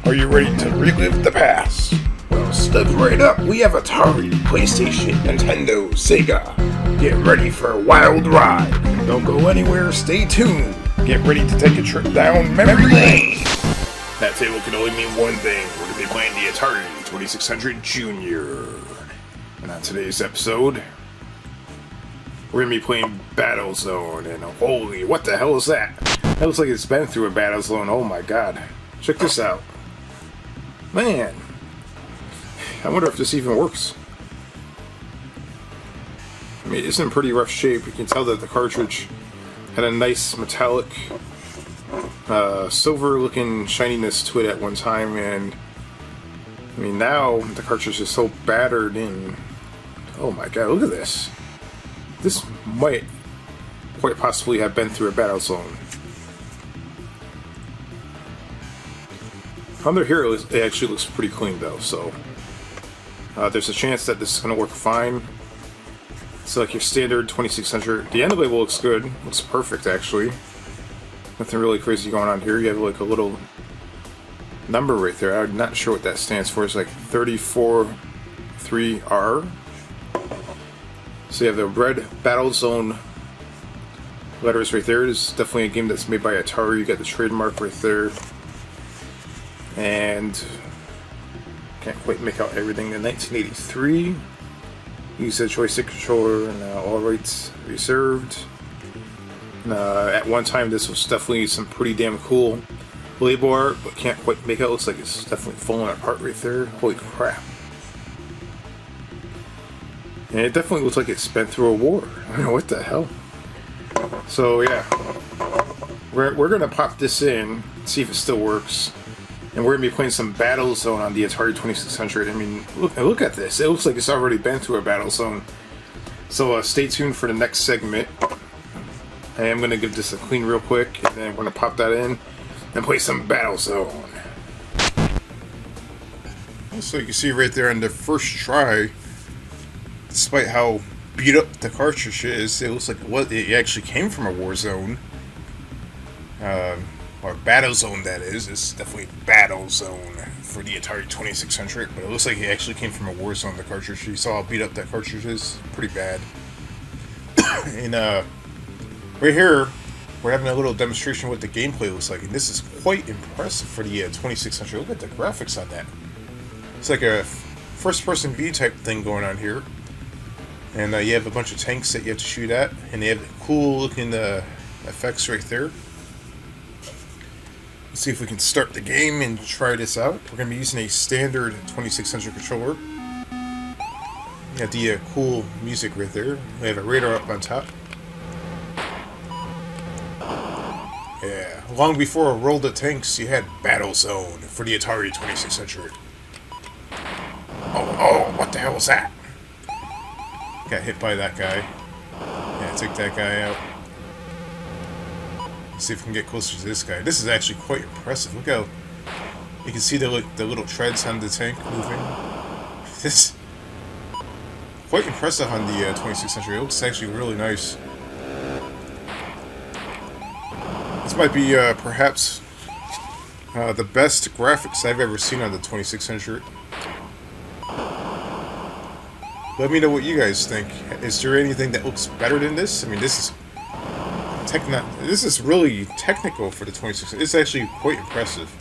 Are you ready to relive the past? Well, step right up. We have Atari, PlayStation, Nintendo, Sega. Get ready for a wild ride. Don't go anywhere, stay tuned. Get ready to take a trip down memory lane. That table can only mean one thing. We're going to be playing the Atari 2600 Junior. And on today's episode, we're going to be playing Battlezone. And holy, what the hell is that? That looks like it's been through a Battlezone. Oh my god. Check this out. Man. I wonder if this even works. I mean, it's in pretty rough shape. You can tell that the cartridge had a nice metallic, silver-looking shininess to it at one time, and I mean, now the cartridge is so battered in. Oh my god, look at this. This might quite possibly have been through a Battlezone. Under here, it actually looks pretty clean though, so there's a chance that this is going to work fine. It's like your standard 2600. The end label looks good. Looks perfect, actually. Nothing really crazy going on here. You have like a little number right there. I'm not sure what that stands for. It's like 343R. So you have the red Battlezone letters right there. It's definitely a game that's made by Atari. You got the trademark right there. And can't quite make out everything. In 1983, use a joystick controller, and all rights reserved. At one time, this was definitely some pretty damn cool label art, but can't quite make out. Looks like it's definitely falling apart right there. Holy crap! And it definitely looks like it's been through a war. I don't know what the hell. So yeah, we're gonna pop this in, see if it still works. And we're going to be playing some Battlezone on the Atari 2600. I mean, look at this. It looks like it's already been through a Battlezone. So stay tuned for the next segment. I am going to give this a clean real quick, and then we're going to pop that in and play some Battlezone. So you can see right there on the first try, despite how beat up the cartridge is, it looks like it actually came from a war zone. Or Battlezone, that is. It's definitely Battlezone for the Atari 2600, but it looks like it actually came from a war zone, the cartridge. You saw how beat up that cartridge is. Pretty bad. And right here, we're having a little demonstration what the gameplay looks like, and this is quite impressive for the 2600. Look at the graphics on that. It's like a first-person view type thing going on here. And you have a bunch of tanks that you have to shoot at, and they have cool-looking effects right there. Let's see if we can start the game and try this out. We're going to be using a standard 2600 controller. You got the cool music right there. We have a radar up on top. Yeah, long before World of Tanks, you had Battlezone for the Atari 2600. Oh, what the hell was that? Got hit by that guy. Yeah, take that guy out. See if we can get closer to this guy. This is actually quite impressive. Look how you can see the little treads on the tank moving. This quite impressive on the 2600. It looks actually really nice. This might be perhaps the best graphics I've ever seen on the 2600. Let me know what you guys think. Is there anything that looks better than this? I mean, this is really technical for the 26. It's actually quite impressive.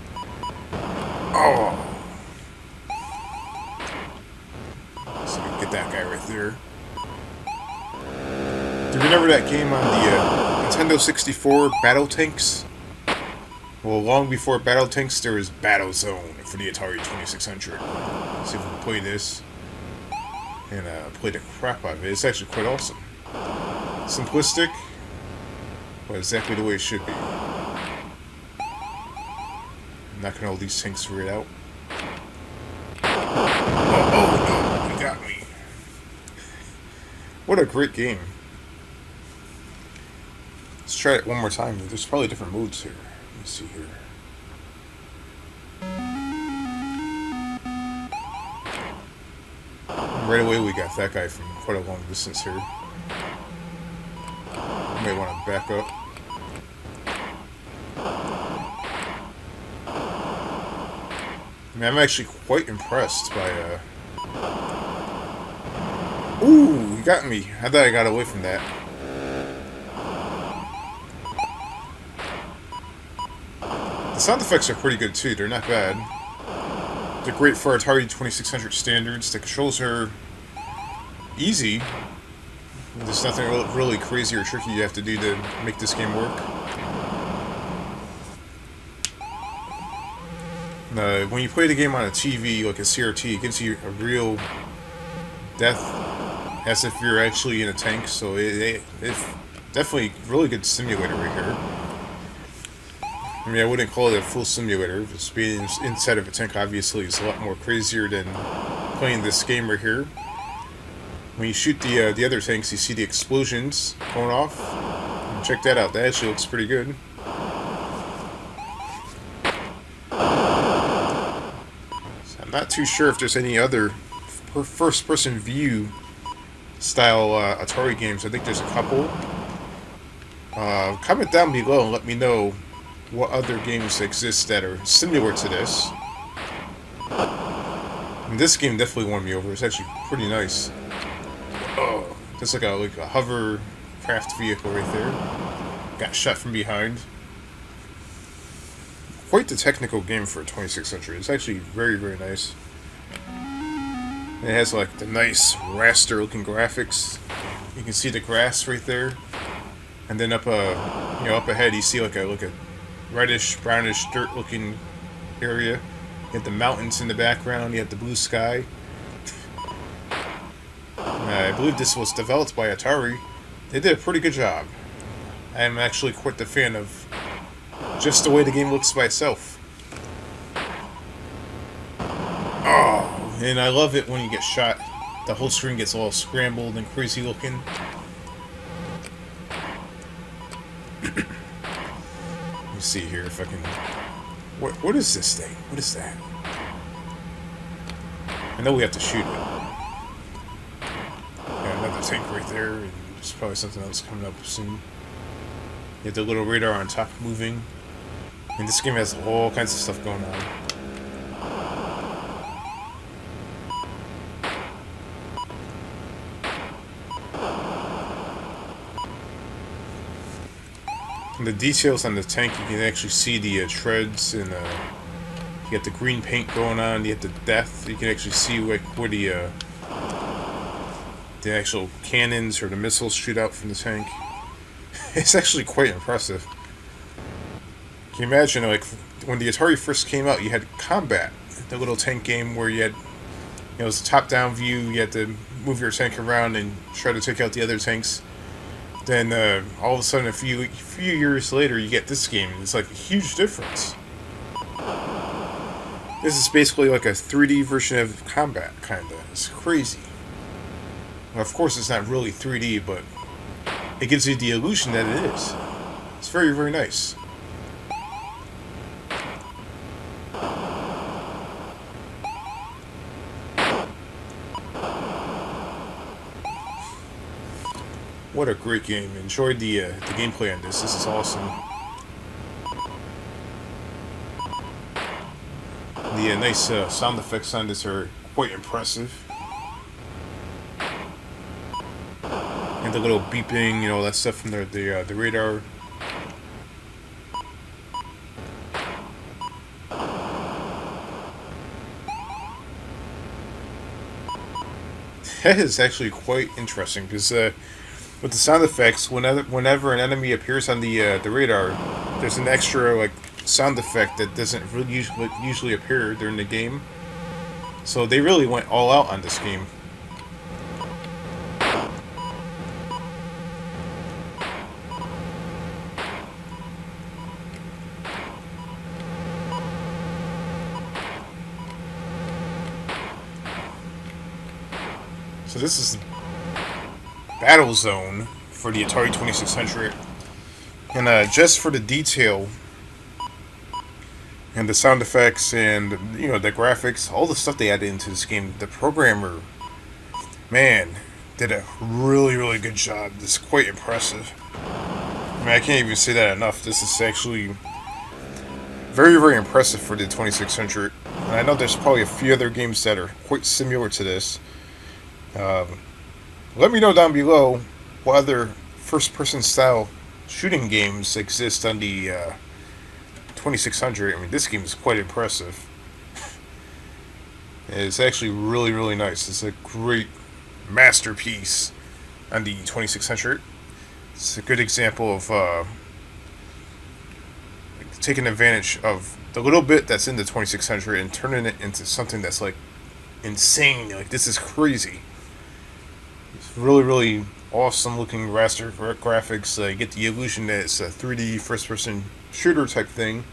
Oh! So we can get that guy right there. Do you remember that game on the Nintendo 64, Battle Tanks? Well, long before Battle Tanks, there was Battlezone for the Atari 2600. Let's see if we can play this and play the crap out of it. It's actually quite awesome. Simplistic, but exactly the way it should be. I'm knocking all these tanks right out. Oh no, he got me. What a great game. Let's try it one more time. There's probably different modes here. Let me see here. Right away we got that guy from quite a long distance here. You may want to back up. I mean, I'm actually quite impressed by, Ooh, you got me. I thought I got away from that. The sound effects are pretty good, too. They're not bad. They're great for Atari 2600 standards. The controls are easy. There's nothing really crazy or tricky you have to do to make this game work. When you play the game on a TV, like a CRT, it gives you a real death as if you're actually in a tank, so it's definitely a really good simulator right here. I mean, I wouldn't call it a full simulator. Just being inside of a tank obviously is a lot more crazier than playing this game right here. When you shoot the other tanks, you see the explosions going off. And check that out. That actually looks pretty good. So I'm not too sure if there's any other first-person view style Atari games. I think there's a couple. Comment down below and let me know what other games exist that are similar to this. And this game definitely won me over. It's actually pretty nice. Oh, that's like a hovercraft vehicle right there. Got shot from behind. Quite the technical game for a 2600. It's actually very, very nice. And it has like the nice raster-looking graphics. You can see the grass right there, and then up ahead you see like a reddish, brownish, dirt-looking area. You have the mountains in the background. You have the blue sky. I believe this was developed by Atari. They did a pretty good job. I am actually quite the fan of just the way the game looks by itself. Oh, and I love it when you get shot. The whole screen gets all scrambled and crazy looking. Let me see here if I can... What is this thing? What is that? I know we have to shoot it. Another tank right there, and there's probably something else coming up soon. You have the little radar on top moving. And this game has all kinds of stuff going on. And the details on the tank, you can actually see the treads, and you got the green paint going on, you have the depth, you can actually see like where the actual cannons or the missiles shoot out from the tank. It's actually quite impressive. Can you imagine, like, when the Atari first came out, you had Combat, the little tank game where you had, it was a top-down view, you had to move your tank around and try to take out the other tanks. Then, all of a sudden, a few years later, you get this game, and it's like a huge difference. This is basically like a 3D version of Combat, kinda. It's crazy. Well, of course, it's not really 3D, but it gives you the illusion that it is. It's very, very nice. What a great game. Enjoyed the gameplay on this. This is awesome. The nice sound effects on this are quite impressive. And the little beeping, that stuff from the radar. That is actually quite interesting, because with the sound effects, whenever an enemy appears on the radar, there's an extra sound effect that doesn't really usually appear during the game. So they really went all out on this game. So this is Battlezone for the Atari 2600, and just for the detail and the sound effects and the graphics, all the stuff they added into this game, the programmer, man, did a really, really good job. This is quite impressive. I mean, I can't even say that enough. This is actually very, very impressive for the 2600. And I know there's probably a few other games that are quite similar to this. Um, Let me know down below what other first-person style shooting games exist on the 2600. I mean, this game is quite impressive. It's actually really, really nice. It's a great masterpiece on the 2600. It's a good example of taking advantage of the little bit that's in the 2600 and turning it into something that's like insane. Like, this is crazy. It's really, really awesome looking raster graphics. You get the illusion that it's a 3D first person shooter type thing.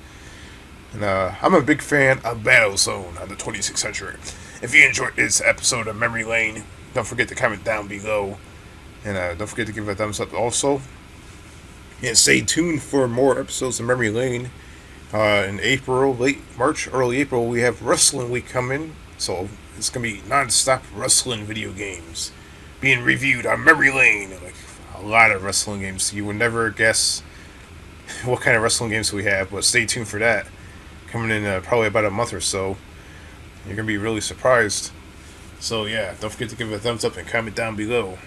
And I'm a big fan of Battlezone on the 2600. If you enjoyed this episode of Memory Lane, don't forget to comment down below. And don't forget to give it a thumbs up also. And stay tuned for more episodes of Memory Lane. In April, late March, early April, we have Wrestling Week coming. So it's going to be non-stop wrestling video games being reviewed on Memory Lane. Like a lot of wrestling games. You would never guess what kind of wrestling games we have, but stay tuned for that. Coming in probably about a month or so. You're going to be really surprised. So yeah, don't forget to give it a thumbs up and comment down below.